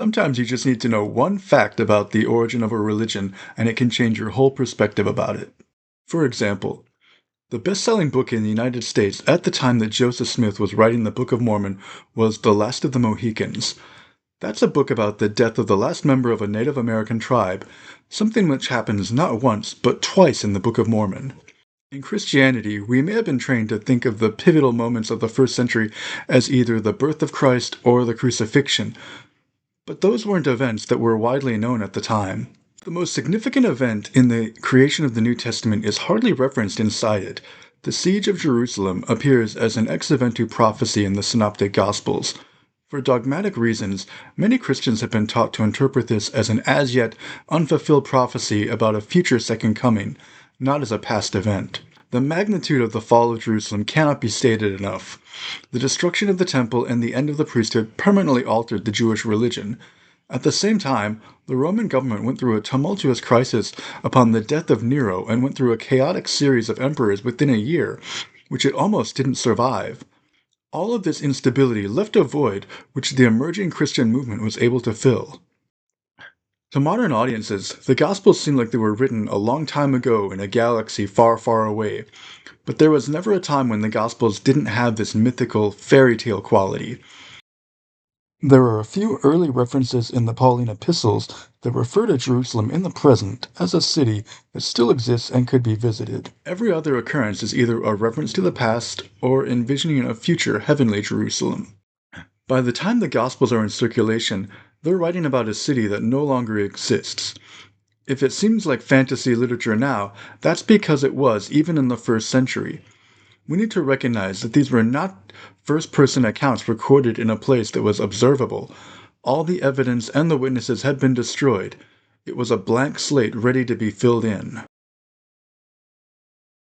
Sometimes you just need to know one fact about the origin of a religion and it can change your whole perspective about it. For example, the best-selling book in the United States at the time that Joseph Smith was writing the Book of Mormon was The Last of the Mohicans. That's a book about the death of the last member of a Native American tribe, something which happens not once but twice in the Book of Mormon. In Christianity, we may have been trained to think of the pivotal moments of the first century as either the birth of Christ or the crucifixion, but those weren't events that were widely known at the time. The most significant event in the creation of the New Testament is hardly referenced inside it. The siege of Jerusalem appears as an ex eventu prophecy in the Synoptic Gospels. For dogmatic reasons, many Christians have been taught to interpret this as an as yet unfulfilled prophecy about a future second coming, not as a past event. The magnitude of the fall of Jerusalem cannot be stated enough. The destruction of the temple and the end of the priesthood permanently altered the Jewish religion. At the same time, the Roman government went through a tumultuous crisis upon the death of Nero and went through a chaotic series of emperors within a year, which it almost didn't survive. All of this instability left a void which the emerging Christian movement was able to fill. To modern audiences, the Gospels seem like they were written a long time ago in a galaxy far, far away, but there was never a time when the Gospels didn't have this mythical, fairy tale quality. There are a few early references in the Pauline epistles that refer to Jerusalem in the present as a city that still exists and could be visited. Every other occurrence is either a reference to the past or envisioning a future heavenly Jerusalem. By the time the Gospels are in circulation, they're writing about a city that no longer exists. If it seems like fantasy literature now, that's because it was even in the first century. We need to recognize that these were not first-person accounts recorded in a place that was observable. All the evidence and the witnesses had been destroyed. It was a blank slate ready to be filled in.